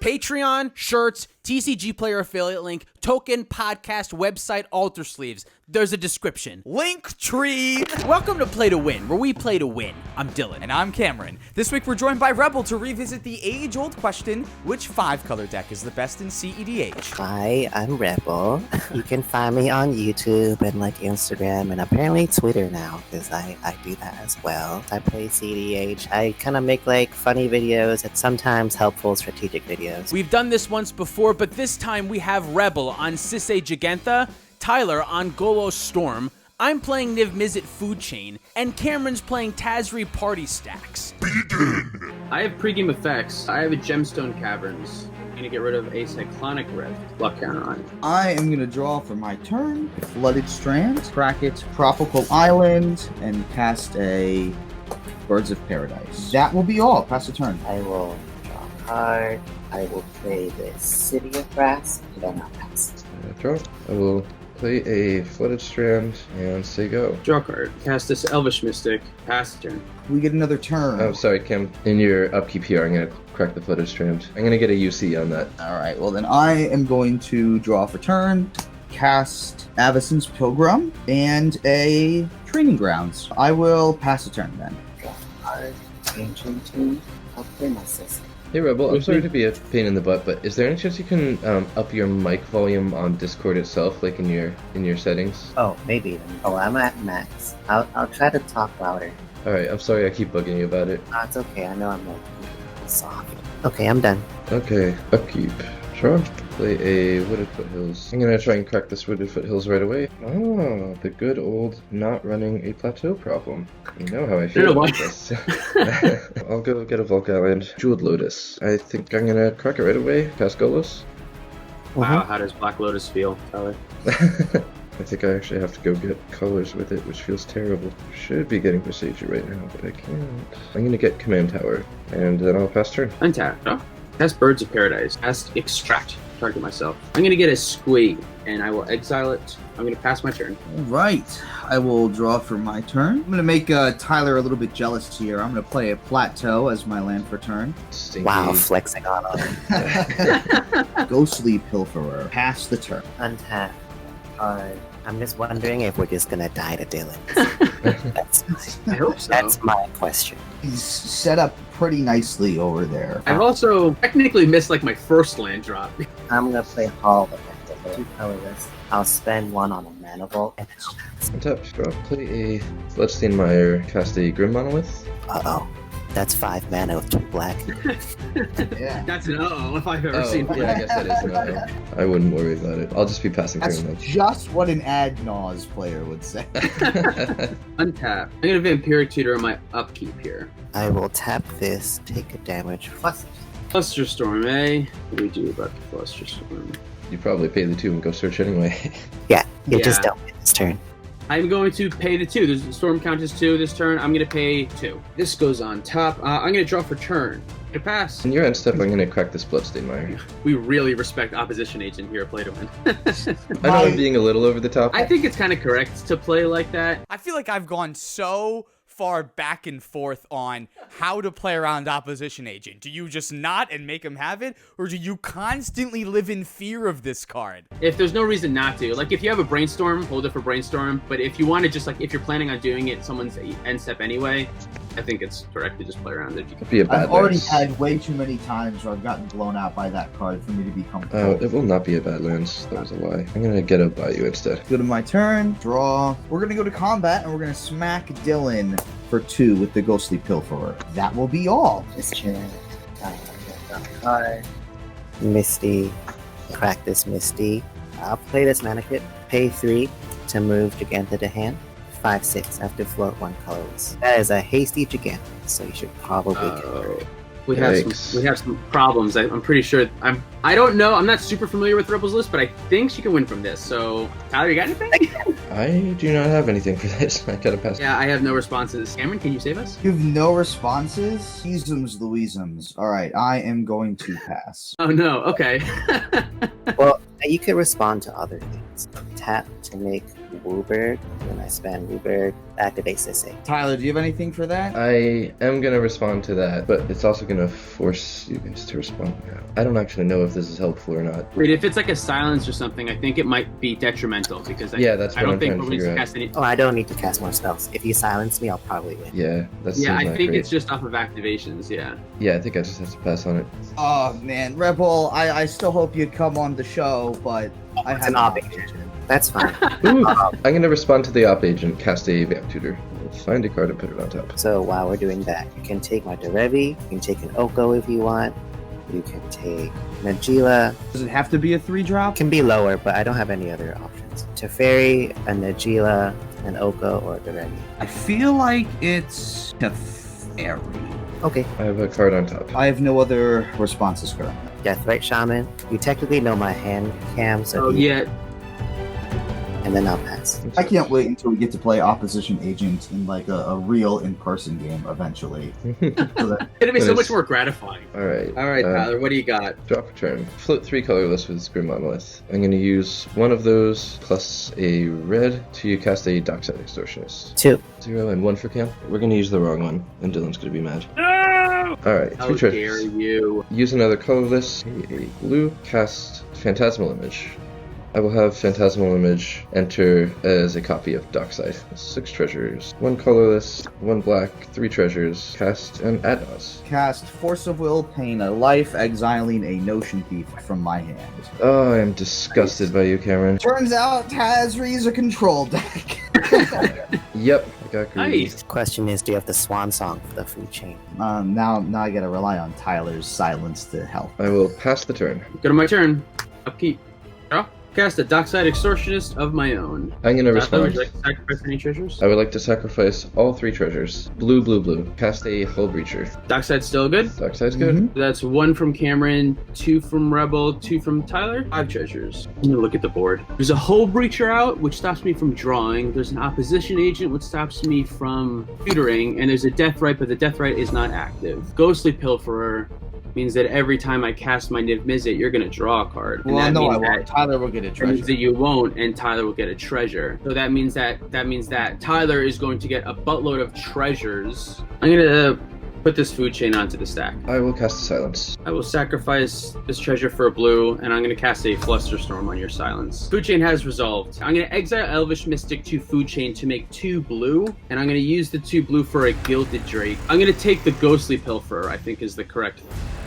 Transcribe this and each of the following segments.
Patreon, shirts, TCG Player affiliate link, token, podcast, website, altar sleeves. There's a description. Linktree! Welcome to Play to Win, where we play to win. I'm Dylan. And I'm Cameron. This week we're joined by Rebell to revisit the age-old question, which 5-color deck is the best in cEDH? Hi, I'm Rebell. You can find me on YouTube and Instagram and apparently Twitter now, because I do that as well. I play cEDH. I kind of make funny videos and sometimes helpful strategic videos. We've done this once before, but this time we have Rebell on cEDH Jagantha, Tyler on Golos Storm, I'm playing Niv Mizzet Food Chain, and Cameron's playing Tazri Party Stacks. Begin! I have pregame effects. I have a Gemstone Caverns. I'm going to get rid of a Cyclonic Rift. Luck counter on it. I am going to draw for my turn, Flooded Strand, bracket, Tropical Island, and cast a Birds of Paradise. That will be all. Pass the turn. I will draw a card. I will play the City of Brass, and then I'll pass. I will play a Flooded Strand and say go. Draw a card. Cast this Elvish Mystic. Pass the turn. We get another turn. Oh, sorry, Cam. In your upkeep here, I'm going to crack the Flooded Strand. I'm going to get a UC on that. All right, well then I am going to draw for turn, cast Avacyn's Pilgrim, and a Training Grounds. I will pass the turn then. Draw a card. Ancient Tomb. I'll play my sister. Hey, Rebel, I'm sorry to be a pain in the butt, but is there any chance you can up your mic volume on Discord itself, in your settings? Oh, maybe. Oh, I'm at max. I'll try to talk louder. Alright, I'm sorry I keep bugging you about it. Oh, it's okay. I know I'm soft. Okay, I'm done. Okay, upkeep. Draw. Play a Wooded Foothills. I'm gonna try and crack this Wooded Foothills right away. Oh, the good old not running a plateau problem. You know how I feel about this. I'll go get a Volk Island. Jeweled Lotus. I think I'm gonna crack it right away. Pass Golos. Wow, how does Black Lotus feel, Tyler? I think I actually have to go get colors with it, which feels terrible. Should be getting Procedure right now, but I can't. I'm gonna get Command Tower, and then I'll pass turn. Untap. Oh. Cast Birds of Paradise. Cast Extract. Target myself. I'm going to get a Squig, and I will exile it. I'm going to pass my turn. All right, I will draw for my turn. I'm going to make Tyler a little bit jealous here. I'm going to play a Plateau as my land for turn. Stinky. Wow, flexing on him. Ghostly Pilferer. Pass the turn. Untap. I'm just wondering if we're just gonna die to Dylan. I hope so. That's my question. He's set up pretty nicely over there. I've also technically missed my first land drop. I'm gonna play Hall of Effective. 2 colorless. I'll spend 1 on a Mana Vault, and then I'll pass. Untap. Draw. Play a Bloodstainmire. Cast a Grim Monolith. Uh-oh. That's 5 mana with 2 black. Yeah. That's an uh-oh if I've ever seen one. Yeah, I guess that is an uh-oh. I wouldn't worry about it. I'll just be passing That's turn then. just what an Ad-Naus player would say. Untap. I'm going to Vampiric Tutor on my upkeep here. I will tap this, take a damage. Cluster Storm, eh? What do we do about the Cluster Storm? You probably pay the 2 and go search anyway. Yeah, you Yeah. just don't win this turn. I'm going to pay the 2. There's Storm count is 2 this turn. I'm going to pay 2. This goes on top. I'm going to draw for turn. To pass. In your end step, I'm going to crack this Bloodstainmire. We really respect Opposition Agent here at Play to Win. I know I'm being a little over the top. I think it's kind of correct to play like that. I feel like I've gone so far back and forth on how to play around Opposition Agent. Do you just not and make him have it? Or do you constantly live in fear of this card? If there's no reason not to. If you have a Brainstorm, hold it for Brainstorm. But if you want to just, if you're planning on doing it someone's end step anyway, I think it's correct to just play around it. It'd be a bad I've already lance. had way too many times where I've gotten blown out by that card for me to be comfortable. Oh, it will not be a bad lance. That was a lie. I'm going to get up by you instead. Go to my turn, draw. We're going to go to combat, and we're going to smack Dylan for 2 with the Ghostly Pilferer. That will be all. Just chilling. Draw a card. Misty. Crack this Misty. I'll play this mana kit. Pay 3 to move Jagantha to hand. 5/6 after float 1 colorless. That is a hasty Jagantha, so you should probably convert it. We have some problems. I'm pretty sure. I don't know. I'm not super familiar with Rebel's list, but I think she can win from this. So, Tyler, you got anything? I do not have anything for this. I gotta pass. Yeah, I have no responses. Cameron, can you save us? You have no responses? Easums Louisums. All right, I am going to pass. Oh no. Okay. Well, you can respond to other things. Tap to make Wooburg. When I spend Wooburg, activate Sisay. Tyler, do you have anything for that? I am gonna respond to that, but it's also gonna force you guys to respond now. I don't actually know if this is helpful or not. Wait, if it's like a silence or something, I think it might be detrimental because Yeah, that's I what don't I'm think trying to we're going figure to out. cast any. Oh, I don't need to cast more spells. If you silence me, I'll probably win. Yeah, that's Yeah, I not think great. it's just off of activations. Yeah. Yeah, I think I just have to pass on it. Oh man, Rebel, I still hope you'd come on the show, but I It's have an op agent. That's fine. Ooh, I'm gonna respond to the op agent, cast a vamp tutor. Find a card and put it on top. So while we're doing that, you can take my Derevi, you can take an Oko if you want, you can take Najila. Does it have to be a 3-drop? Can be lower, but I don't have any other options. Teferi, a Najila, an Oko, or a Derevi. I feel like it's Teferi. Okay. I have a card on top. I have no other responses currently. Deathrite Shaman. You technically know my hand cam, so Oh you- yeah. and then I'll pass. I can't wait until we get to play Opposition Agent in like a real in-person game eventually. So that- It'd be so Nice. much more gratifying. Alright. All right, Tyler, what do you got? Drop a turn. Float 3 colorless with Scream Monolith. I'm going to use one of those plus a red to cast a Dockside Extortionist. 2. 0 and 1 for Cam. We're going to use the wrong one, and Dylan's going to be mad. No! Alright, How 3 dare treasures. you? Use another colorless, a blue, cast Phantasmal Image. I will have Phantasmal Image enter as a copy of Dockside. 6 treasures, 1 colorless, 1 black, 3 treasures, cast an Adnos. Cast Force of Will, paying a life, exiling a Notion Thief from my hand. Oh, I am disgusted by you, Cameron. Turns out Tazri's a control deck. Yep, I got greedy. Nice. Question is, do you have the swan song for the food chain? Now I gotta rely on Tyler's silence to help. I will pass the turn. Go to my turn. Upkeep. Draw. Cast a Dockside Extortionist of my own. I'm gonna Tyler, would respond. you like to sacrifice any treasures? I would like to sacrifice all 3 treasures. Blue, blue, blue. Cast a Hull Breacher. Dockside's still good. Dockside's good. That's 1 from Cameron, 2 from Rebel, 2 from Tyler. 5 treasures. I'm gonna look at the board. There's a Hull Breacher out, which stops me from drawing. There's an Opposition Agent, which stops me from tutoring. And there's a Deathrite, but the Deathrite is not active. Ghostly Pilferer means that every time I cast my Niv Mizzet, you're gonna draw a card. And Well, that no, I means won't. Tyler will get a that means treasure. that you won't, and Tyler will get a treasure. So that means that Tyler is going to get a buttload of treasures. I'm gonna put this food chain onto the stack. I will cast a Silence. I will sacrifice this treasure for a blue, and I'm going to cast a Flusterstorm on your silence. Food chain has resolved. I'm going to exile Elvish Mystic to food chain to make 2 blue, and I'm going to use the 2 blue for a Gilded Drake. I'm going to take the Ghostly Pilferer, I think is the correct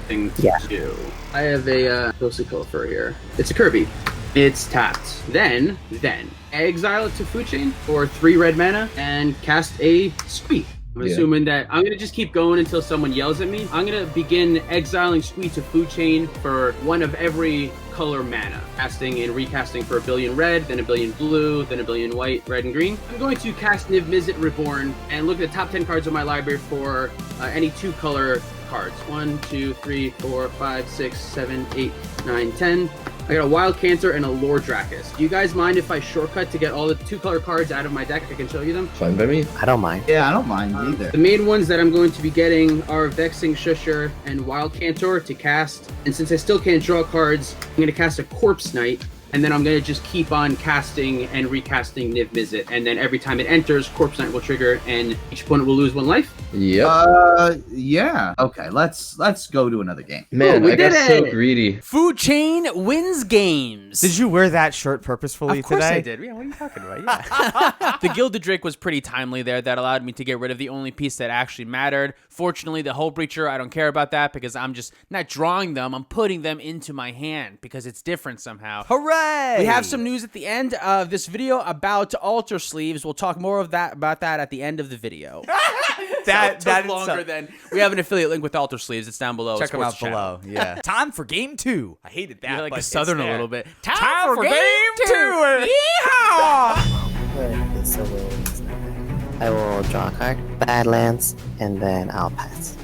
thing to do. I have a Ghostly Pilferer here. It's a Kirby. It's tapped. Then, exile it to food chain for 3 red mana, and cast a Squeak. I'm assuming that I'm going to just keep going until someone yells at me. I'm going to begin exiling Squeak to food chain for 1 of every color mana. Casting and recasting for 1 billion red, then 1 billion blue, then 1 billion white, red, and green. I'm going to cast Niv Mizzet Reborn and look at the top 10 cards of my library for any 2 color cards. 1, 2, 3, 4, 5, 6, 7, 8, 9, 10. I got a Wild Cancer and a Lore Dracus. Do you guys mind if I shortcut to get all the 2 color cards out of my deck? I can show you them. Fine by me. I don't mind. Yeah, I don't mind either. The main ones that I'm going to be getting are Vexing Shusher and Wild Cantor to cast. And since I still can't draw cards, I'm going to cast a Corpse Knight. And then I'm going to just keep on casting and recasting Niv Mizzet. And then every time it enters, Corpse Knight will trigger and each opponent will lose 1 life. Yep. Yeah. Okay, let's go to another game. Man, we I got did so it! greedy. Food chain wins games. Did you wear that shirt purposefully Of course today? I did. Yeah, what are you talking about? Yeah. The Gilded Drake was pretty timely there. That allowed me to get rid of the only piece that actually mattered. Fortunately, the Hull Breacher, I don't care about that because I'm just not drawing them. I'm putting them into my hand because it's different somehow. Hooray! We have some news at the end of this video about altar sleeves. We'll talk more about that at the end of the video. that Took longer than we have an affiliate link with altar sleeves. It's down below. Check them out Sports Channel. below. Yeah. Time for game 2. I hated that. You're like but a it's southern a there. little bit. Time for game 2. Yeehaw! Okay, so I will draw a card, Badlands, and then I'll pass.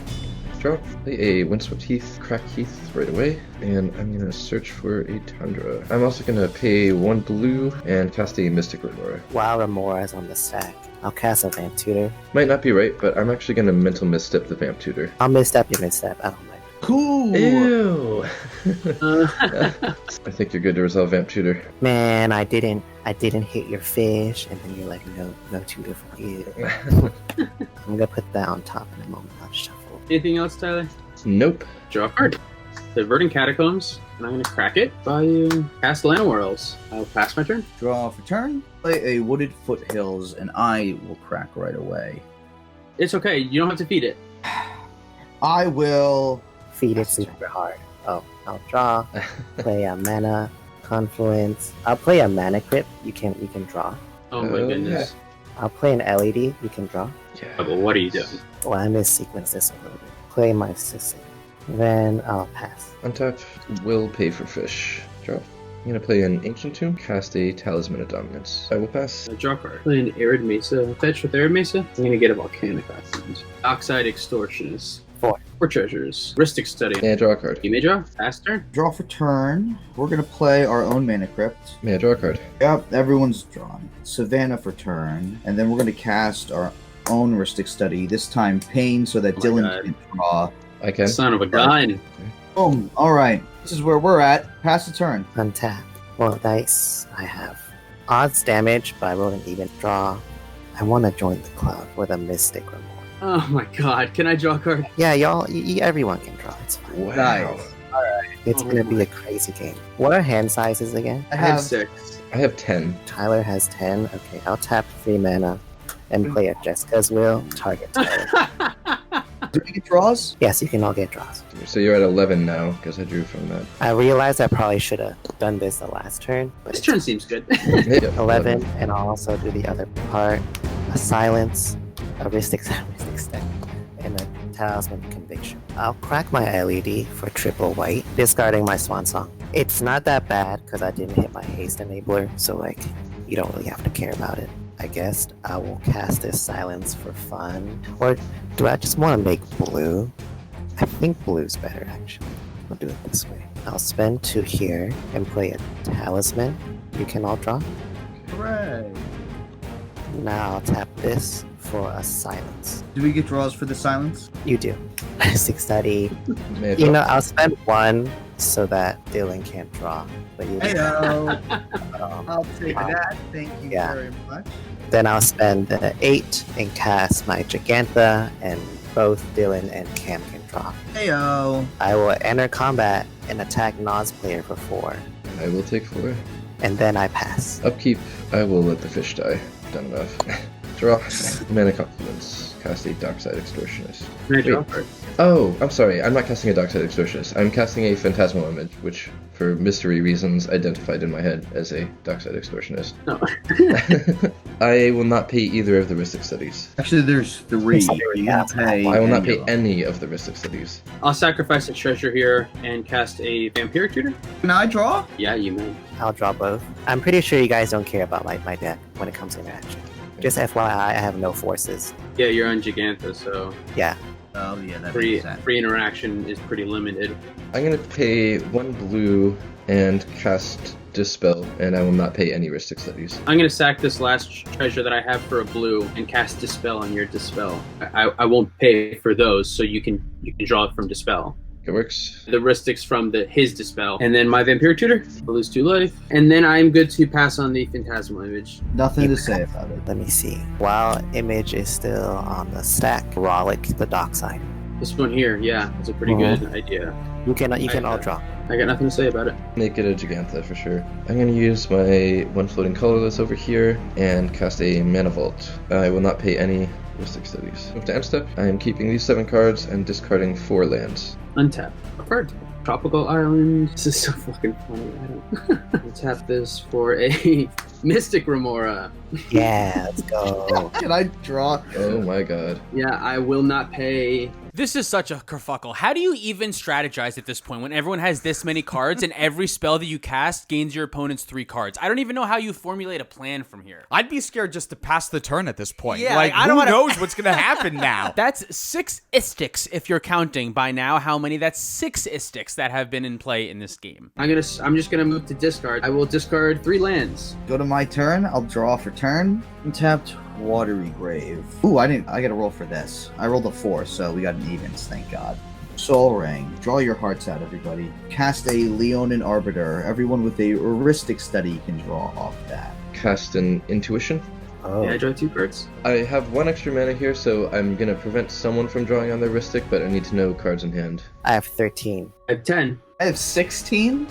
Draw. Play a Windswept Heath, Crack Heath right away, and I'm gonna search for a Tundra. I'm also gonna pay 1 blue and cast a Mystic Remora. While Remora is on the stack, I'll cast a Vamp Tutor. Might not be right, but I'm actually gonna mental misstep the Vamp Tutor. I'll misstep your misstep. I don't mind. Cool. Ew. Uh, I think you're good to resolve Vamp Tutor. Man, I didn't hit your fish, and then you're like, no tutor for you. I'm gonna put that on top in a moment. I'll shuffle. Anything else, Tyler? Nope. Draw a card. The Verdant Catacombs, and I'm going to crack it by cast Land Worlds. I'll pass my turn. Draw for turn. Play a Wooded Foothills, and I will crack right away. It's okay. You don't have to feed it. I will. Feed it super hard. Oh, I'll draw. Play a mana confluence. I'll play a mana crypt. You can draw. Oh my goodness. I'll play an LED. You can draw. Yeah. Oh, but what are you doing? Well, I missequenced this a little bit. Play my Sissy. Then I'll pass. Untap will pay for fish. Draw. I'm gonna play an Ancient Tomb, cast a Talisman of Dominance. I will pass. Draw a card. Play an Arid Mesa. Fetch with Arid Mesa. I'm going to get a Volcanic Island. Oxide Extortionist. 4 treasures. Ristic Study. May I draw a card? You may draw. Pass turn. Draw for turn. We're gonna play our own Mana Crypt. May I draw a card? Yep, everyone's drawn. Savannah for turn, and then we're gonna cast our own Ristic Study. This time, Pain, so that Oh my Dylan God. can draw. I can. Son of a gun. Boom. All right, this is where we're at. Pass the turn. Untap. Well, dice. I have odds damage, but I rolled an even draw. I want to join the club with a Mystic Remorse. Oh my god. Can I draw a card? Yeah, y'all. everyone can draw. It's fine. Wow. Nice. It's Oh gonna be my- a crazy game. What are hand sizes again? I I have have 6. I have 10. Tyler has 10. Okay, I'll tap 3 mana and play a Jessica's Will. Target Tyler. Do we get draws? Yes, you can all get draws. So you're at 11 now, because I drew from that. I realized I probably should have done this the last turn, but This it's turn seems good. Yep, 11, and I'll also do the other part. A Silence, a Ristic Step, and a Talisman Conviction. I'll crack my LED for triple white, discarding my Swan Song. It's not that bad, because I didn't hit my Haste Enabler, so like, you don't really have to care about it. I guess I will cast this Silence for fun. Or do I just want to make blue? I think blue's better, actually. I'll do it this way. I'll spend 2 here and play a Talisman. You can all draw. Hooray. Now I'll tap this for a Silence. Do we get draws for the silence? You do. 6 study. May I You draw? know, I'll spend 1 so that Dylan can't draw. But you I'll take that. Thank you Yeah. very much. Then I'll spend the 8 and cast my Gigantha, and both Dylan and Cam can draw. Heyo. I will enter combat and attack Nas player for 4, I will take 4. and then I pass. Upkeep, I will let the fish die. Done enough. Draw. Mana Confluence. Cast a Dockside Extortionist. Can I draw a Wait. card? Oh, I'm sorry. I'm not casting a Dockside Extortionist. I'm casting a Phantasmal Image, which, for mystery reasons, identified in my head as a Dockside Extortionist. No. I will not pay either of the Ristic Studies. Actually, there's 3. You Yeah. can pay. I will not any pay of them. any of the Ristic Studies. I'll sacrifice a treasure here and cast a Vampiric Tutor. Can I draw? Yeah, you may. I'll draw both. I'm pretty sure you guys don't care about my deck when it comes to interaction. Just FYI, I have no forces. Yeah, you're on Gigantha, so Yeah. Oh yeah, that free makes sense. free interaction is pretty limited. I'm going to pay 1 blue and cast Dispel, and I will not pay any Ristic Studies. I'm gonna sack this last treasure that I have for a blue and cast Dispel on your Dispel. I won't pay for those, so you can draw it from Dispel. It works. The Ristics from his Dispel, and then my Vampire Tutor. I'll lose 2 life, and then I'm good to pass on the Phantasmal Image. Nothing to say about it. Let me see. While image is still on the stack, Rollick the dockside. This one here, yeah, it's a pretty Mhm. good idea. You can all draw. I got nothing to say about it. Make it a Gigantha for sure. I'm going to use my 1 floating colorless over here and cast a Mana Vault. I will not pay any Ristic Studies. Move to end step. I am keeping these 7 cards and discarding 4 lands. Untap. A card. Tropical Island. This is so fucking funny. I don't. Untap this for a Mystic Remora. Yeah, let's go. Can I draw? Oh my god. Yeah, I will not pay. This is such a kerfuckle. How do you even strategize at this point when everyone has this many cards and every spell that you cast gains your opponent's 3 cards? I don't even know how you formulate a plan from here. I'd be scared just to pass the turn at this point. Yeah, like, I don't who wanna- knows what's gonna happen now? That's 6 Istics if you're counting by now how many. That's 6 Istics that have been in play in this game. I'm just gonna move to discard. I will discard 3 lands. Go to my turn. I'll draw for turn. Untapped Watery Grave. Ooh, I gotta roll for this. I rolled a 4, so we got an evens, thank God. Soul Ring. Draw your hearts out, everybody. Cast a Leonin Arbiter. Everyone with a heuristic study can draw off that. Cast an Intuition. Oh, Yeah, I draw 2 cards. I have 1 extra mana here, so I'm gonna prevent someone from drawing on their heuristic, but I need to know cards in hand. I have 13. I have 10. I have 16.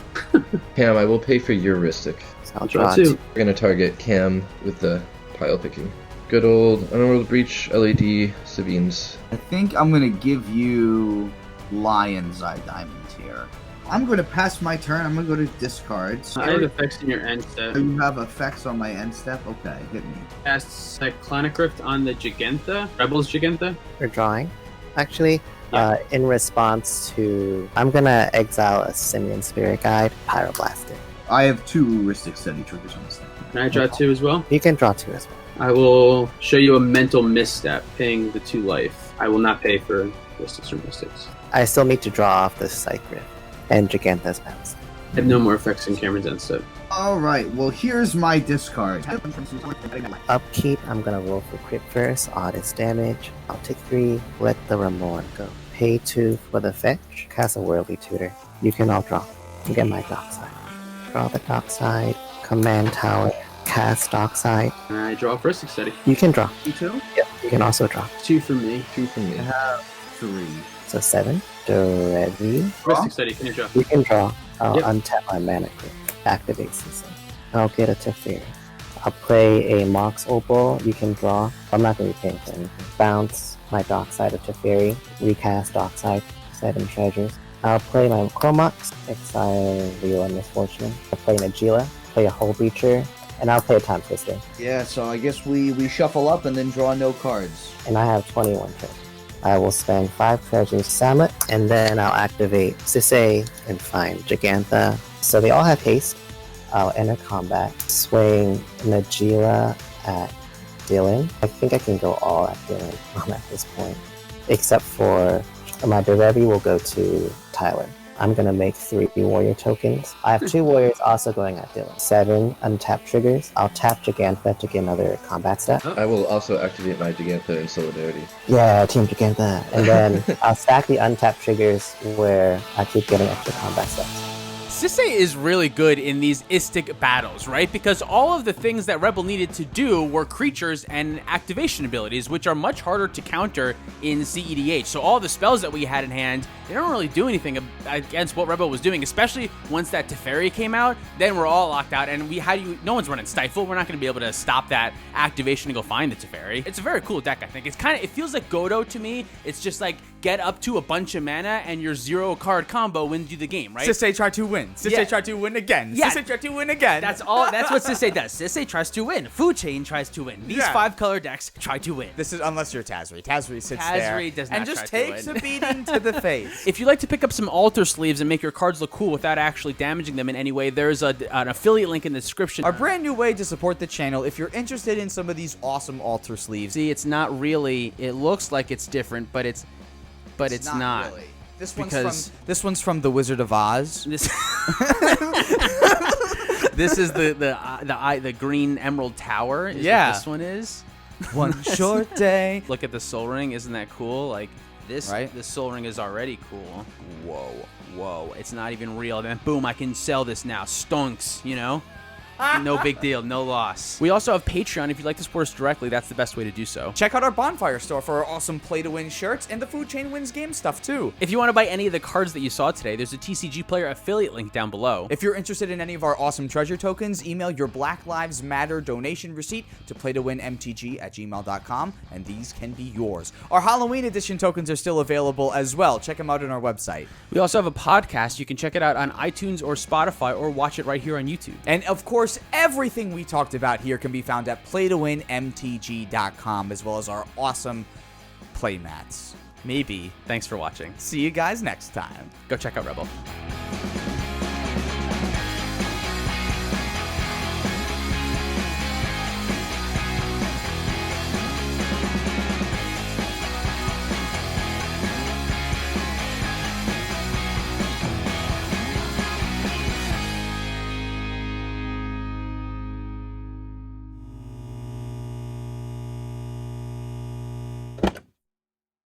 Cam, I will pay for your heuristic. So I'll Draw draw 2. We're gonna target Cam with the pile picking. Good old Underworld Breach, LED, Sabines. I think I'm going to give you Lion's Eye Diamond here. I'm going to pass my turn. I'm going to go to discards. I have effects in your end step. You have effects on my end step? Okay, hit me. Cast Cyclonic Rift on the Gigantha. Rebel's Gigantha. For drawing. Actually, Yeah. in response to... I'm gonna exile a Simian Spirit Guide, Pyroblastic. I have 2 heuristic study triggers on this thing. Can I draw 2 as well? You can draw 2 as well. I will show you a mental misstep, paying the 2 life. I will not pay for mystics or mystics. I still need to draw off the Psych Rift and Gigantha's Bounce. I have no more effects in Cameron's end step. Alright, well, here's my discard. Upkeep, I'm gonna roll for crit first, oddest damage. I'll take 3, let the Ramon go. Pay 2 for the fetch, cast a Worldly Tutor. You can all draw. You get my Dockside. Draw the Dockside, Command Tower, cast Dockside. I draw a Heuristic Study. You can draw. You too? Yep, you can also draw. 2 for me. 2 from me. I have 3. So 7. Ready? Heuristic Study, can you draw? You can draw. I'll Yep. untap my mana crit. Activate system. I'll get a Teferi. I'll play a Mox Opal. You can draw. I'm not going to be paying for anything. Bounce my Dockside of Teferi. Recast Dockside. 7 treasures. I'll play my Chromox. Exile Leo and Misfortune. I'll play Najila. Play a Hull Breacher. And I'll play a Time Twister. Yeah, so I guess we shuffle up and then draw no cards. And I have 21 treasures. I will spend 5 treasures Samet, and then I'll activate Sisei and find Gigantha. So they all have haste. I'll enter combat, swing Najila at Dylan. I think I can go all at Dylan at this point. Except for my Derevi will go to Tyler. I'm gonna make 3 warrior tokens. I have 2 warriors also going at Dylan. 7 untapped triggers. I'll tap Gigantha to get another combat step. I will also activate my Gigantha in solidarity. Yeah, Team Gigantha. And then I'll stack the untapped triggers where I keep getting extra combat steps. Sisei is really good in these istic battles, right? Because all of the things that Rebel needed to do were creatures and activation abilities, which are much harder to counter in cEDH. So all the spells that we had in hand, they don't really do anything against what Rebel was doing, especially once that Teferi came out. Then we're all locked out, and no one's running Stifle. We're not going to be able to stop that activation and go find the Teferi. It's a very cool deck, I think. It feels like Godo to me. It's just like get up to a bunch of mana and your 0-card combo wins you the game, right? Sisei try to win. Sisei Yeah. try to win again. Yeah. Sisei try to win again. That's all. That's what Sisei does. Sisei tries to win. Food Chain tries to win. These Yeah. 5 color decks try to win. This is unless you're Tazri. Tazri sits there Tazri does not and just try to takes win. a beating to the face. If you'd like to pick up some altar sleeves and make your cards look cool without actually damaging them in any way, there's an affiliate link in the description. Our brand new way to support the channel. If you're interested in some of these awesome altar sleeves, See, it's not really. It looks like it's different, but it's not. really. Because- This one's from The Wizard of Oz. This this is the green emerald tower. Is Yeah. what this one is. One short day. Look at the soul ring. Isn't that cool? Like this. Right? The soul ring is already cool. Whoa. It's not even real. Then boom, I can sell this now. Stonks. You know. No big deal, no loss. We also have Patreon. If you'd like to support us directly, that's the best way to do so. Check out our Bonfire store for our awesome Play to Win shirts and the Food Chain Wins game stuff too. If you want to buy any of the cards that you saw today, there's a TCG Player affiliate link down below. If you're interested in any of our awesome treasure tokens, email your Black Lives Matter donation receipt to playtowinmtg@gmail.com, and these can be yours. Our Halloween edition tokens are still available as well. Check them out on our website. We also have a podcast. You can check it out on iTunes or Spotify, or watch it right here on YouTube. And of course, everything we talked about here can be found at playtowinmtg.com, as well as our awesome playmats. Maybe. Thanks for watching. See you guys next time. Go check out Rebel.